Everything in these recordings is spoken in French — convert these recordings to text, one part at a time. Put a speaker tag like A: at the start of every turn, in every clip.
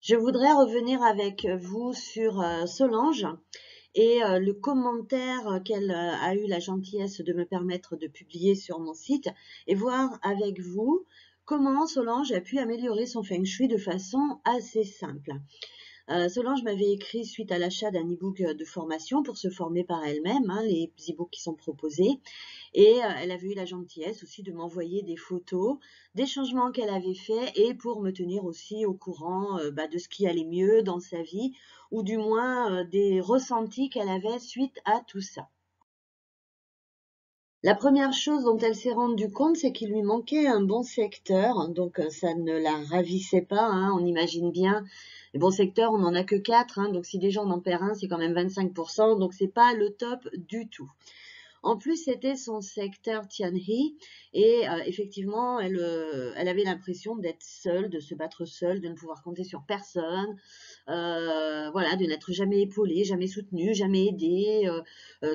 A: Je voudrais revenir avec vous sur Solange et le commentaire qu'elle a eu la gentillesse de me permettre de publier sur mon site et voir avec vous comment Solange a pu améliorer son feng shui de façon assez simple. Solange m'avait écrit suite à l'achat d'un e-book de formation pour se former par elle-même, les e-books qui sont proposés. Et elle avait eu la gentillesse aussi de m'envoyer des photos des changements qu'elle avait faits et pour me tenir aussi au courant de ce qui allait mieux dans sa vie ou du moins des ressentis qu'elle avait suite à tout ça. La première chose dont elle s'est rendue compte, c'est qu'il lui manquait un bon secteur, donc ça ne la ravissait pas, on imagine bien. Les bons secteurs, on n'en a que 4, donc si déjà on en perd un, c'est quand même 25%, donc c'est pas le top du tout. En plus, c'était son secteur Tianhe et effectivement, elle avait l'impression d'être seule, de se battre seule, de ne pouvoir compter sur personne, voilà, de n'être jamais épaulée, jamais soutenue, jamais aidée,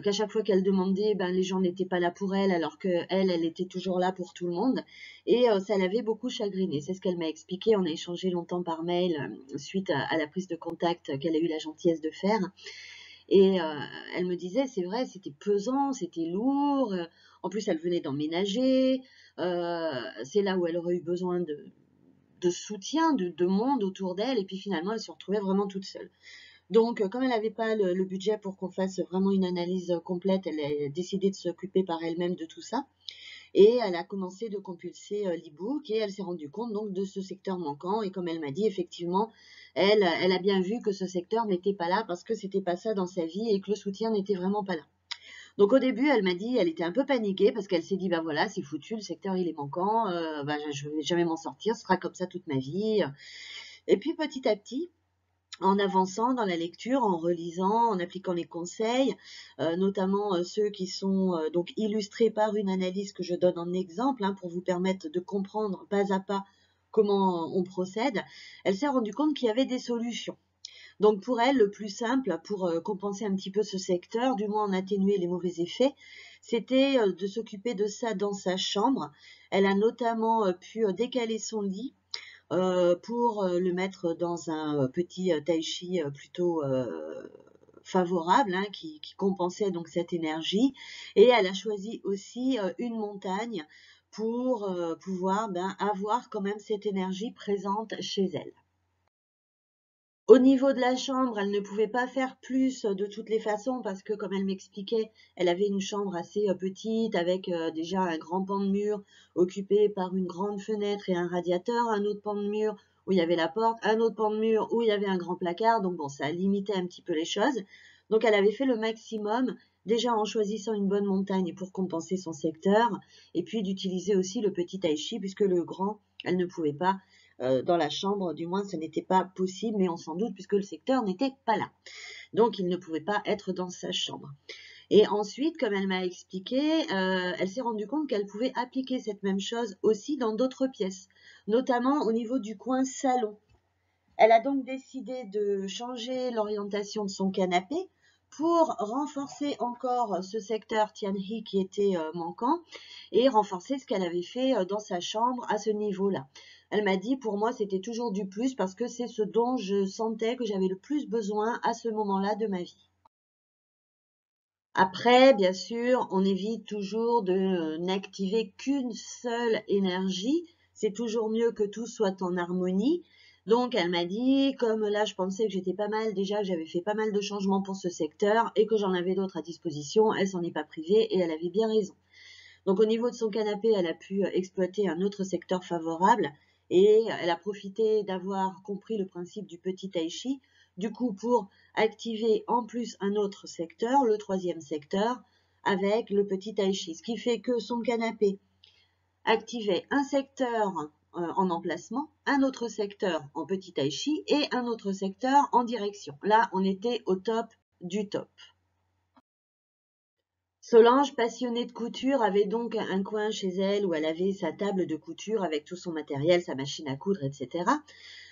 A: qu'à chaque fois qu'elle demandait, les gens n'étaient pas là pour elle, alors qu'elle, elle était toujours là pour tout le monde. Et ça l'avait beaucoup chagrinée. C'est ce qu'elle m'a expliqué. On a échangé longtemps par mail suite à la prise de contact qu'elle a eu la gentillesse de faire. Et elle me disait, c'est vrai, c'était pesant, c'était lourd. En plus, elle venait d'emménager. C'est là où elle aurait eu besoin de soutien, de monde autour d'elle. Et puis finalement, elle se retrouvait vraiment toute seule. Donc, comme elle n'avait pas le budget pour qu'on fasse vraiment une analyse complète, elle a décidé de s'occuper par elle-même de tout ça. Et elle a commencé de compulser l'e-book et elle s'est rendue compte donc de ce secteur manquant. Et comme elle m'a dit, effectivement, elle a bien vu que ce secteur n'était pas là parce que c'était pas ça dans sa vie et que le soutien n'était vraiment pas là. Donc au début, elle m'a dit, elle était un peu paniquée parce qu'elle s'est dit, voilà, c'est foutu, le secteur il est manquant, je vais jamais m'en sortir, ce sera comme ça toute ma vie. Et puis petit à petit, en avançant dans la lecture, en relisant, en appliquant les conseils, notamment ceux qui sont donc illustrés par une analyse que je donne en exemple pour vous permettre de comprendre pas à pas comment on procède, elle s'est rendue compte qu'il y avait des solutions. Donc pour elle, le plus simple pour compenser un petit peu ce secteur, du moins en atténuer les mauvais effets, c'était de s'occuper de ça dans sa chambre. Elle a notamment pu décaler son lit pour le mettre dans un petit tai chi plutôt favorable, qui compensait donc cette énergie. Et elle a choisi aussi une montagne pour pouvoir avoir quand même cette énergie présente chez elle. Au niveau de la chambre, elle ne pouvait pas faire plus de toutes les façons parce que, comme elle m'expliquait, elle avait une chambre assez petite avec déjà un grand pan de mur occupé par une grande fenêtre et un radiateur, un autre pan de mur où il y avait la porte, un autre pan de mur où il y avait un grand placard. Donc bon, ça limitait un petit peu les choses. Donc elle avait fait le maximum déjà en choisissant une bonne montagne pour compenser son secteur et puis d'utiliser aussi le petit tai chi puisque le grand, elle ne pouvait pas dans la chambre, du moins ce n'était pas possible, mais on s'en doute puisque le secteur n'était pas là. Donc il ne pouvait pas être dans sa chambre. Et ensuite, comme elle m'a expliqué, elle s'est rendue compte qu'elle pouvait appliquer cette même chose aussi dans d'autres pièces, notamment au niveau du coin salon. Elle a donc décidé de changer l'orientation de son canapé pour renforcer encore ce secteur Tianhe qui était manquant et renforcer ce qu'elle avait fait dans sa chambre à ce niveau-là. Elle m'a dit, pour moi, c'était toujours du plus parce que c'est ce dont je sentais que j'avais le plus besoin à ce moment-là de ma vie. Après, bien sûr, on évite toujours de n'activer qu'une seule énergie. C'est toujours mieux que tout soit en harmonie. Donc, elle m'a dit, comme là, je pensais que j'étais pas mal, déjà, que j'avais fait pas mal de changements pour ce secteur et que j'en avais d'autres à disposition, elle s'en est pas privée et elle avait bien raison. Donc, au niveau de son canapé, elle a pu exploiter un autre secteur favorable et elle a profité d'avoir compris le principe du petit tai chi, du coup, pour activer en plus un autre secteur, le troisième secteur, avec le petit tai chi. Ce qui fait que son canapé activait un secteur en emplacement, un autre secteur en petit tai chi et un autre secteur en direction. Là, on était au top du top. Solange, passionnée de couture, avait donc un coin chez elle où elle avait sa table de couture avec tout son matériel, sa machine à coudre, etc.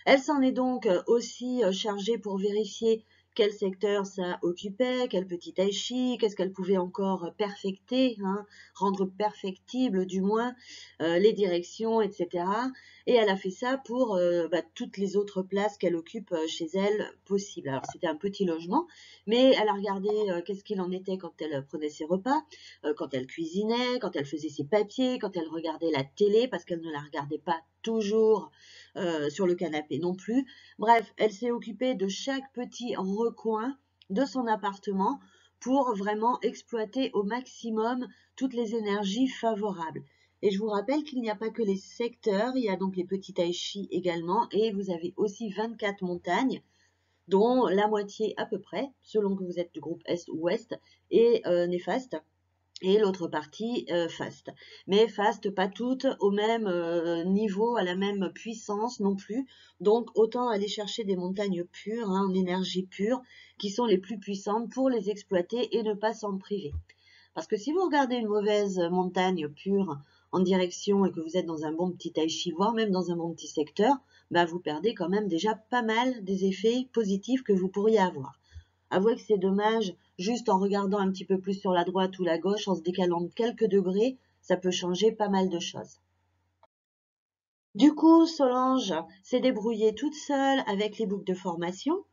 A: Elle s'en est donc aussi chargée pour vérifier quel secteur ça occupait, quel petit tai chi, qu'est-ce qu'elle pouvait encore perfecter, hein, rendre perfectible du moins les directions, etc. Et elle a fait ça pour toutes les autres places qu'elle occupe chez elle possible. Alors c'était un petit logement, mais elle a regardé qu'est-ce qu'il en était quand elle prenait ses repas, quand elle cuisinait, quand elle faisait ses papiers, quand elle regardait la télé, parce qu'elle ne la regardait pas toujours sur le canapé non plus. Bref, elle s'est occupée de chaque petit recoin de son appartement pour vraiment exploiter au maximum toutes les énergies favorables. Et je vous rappelle qu'il n'y a pas que les secteurs, il y a donc les petits tai chi également, et vous avez aussi 24 montagnes, dont la moitié à peu près, selon que vous êtes du groupe Est ou Ouest, est néfaste, et l'autre partie faste. Mais faste, pas toutes au même niveau, à la même puissance non plus. Donc autant aller chercher des montagnes pures, hein, en énergie pure, qui sont les plus puissantes pour les exploiter et ne pas s'en priver. Parce que si vous regardez une mauvaise montagne pure en direction et que vous êtes dans un bon petit tai chi, voire même dans un bon petit secteur, bah vous perdez quand même déjà pas mal des effets positifs que vous pourriez avoir. Avouez que c'est dommage, juste en regardant un petit peu plus sur la droite ou la gauche, en se décalant de quelques degrés, ça peut changer pas mal de choses. Du coup, Solange s'est débrouillée toute seule avec les boucles de formation.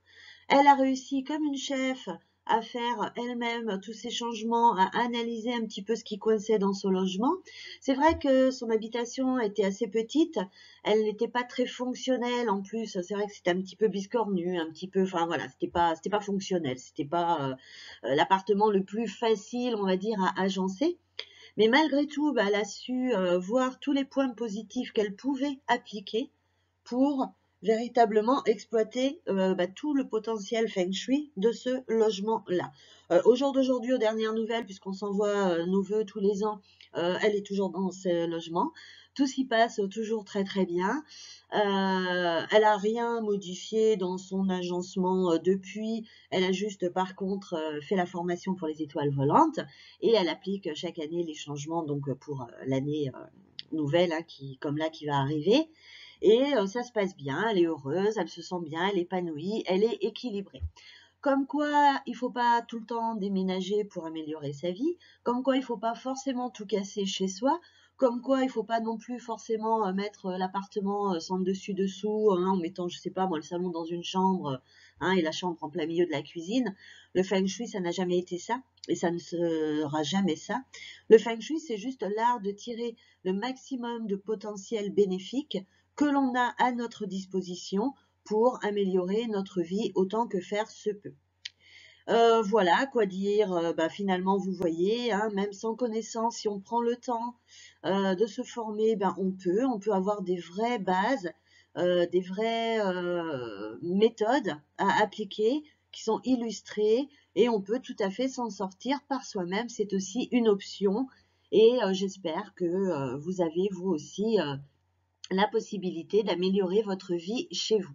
A: Elle a réussi comme une chef à faire elle-même tous ces changements, à analyser un petit peu ce qui coinçait dans son logement. C'est vrai que son habitation était assez petite, elle n'était pas très fonctionnelle en plus. C'est vrai que c'était un petit peu biscornu, un petit peu, enfin voilà, c'était pas fonctionnel, c'était pas l'appartement le plus facile, on va dire, à agencer. Mais malgré tout, elle a su voir tous les points positifs qu'elle pouvait appliquer pour véritablement exploiter tout le potentiel feng shui de ce logement-là. Au jour d'aujourd'hui, aux dernières nouvelles, puisqu'on s'envoie nos vœux tous les ans, elle est toujours dans ce logement. Tout s'y passe toujours très très bien. Elle n'a rien modifié dans son agencement depuis. Elle a juste par contre fait la formation pour les étoiles volantes et elle applique chaque année les changements donc pour l'année nouvelle hein, qui va arriver. Et ça se passe bien, elle est heureuse, elle se sent bien, elle est épanouie, elle est équilibrée. Comme quoi, il ne faut pas tout le temps déménager pour améliorer sa vie, comme quoi il ne faut pas forcément tout casser chez soi, comme quoi il ne faut pas non plus forcément mettre l'appartement sans dessus-dessous, hein, en mettant, je sais pas moi, le salon dans une chambre hein, et la chambre en plein milieu de la cuisine. Le feng shui, ça n'a jamais été ça, et ça ne sera jamais ça. Le feng shui, c'est juste l'art de tirer le maximum de potentiel bénéfique que l'on a à notre disposition pour améliorer notre vie autant que faire se peut. Voilà, quoi dire, finalement, vous voyez, hein, même sans connaissance, si on prend le temps de se former, on peut avoir des vraies bases, des vraies méthodes à appliquer qui sont illustrées et on peut tout à fait s'en sortir par soi-même. C'est aussi une option et j'espère que vous avez vous aussi la possibilité d'améliorer votre vie chez vous.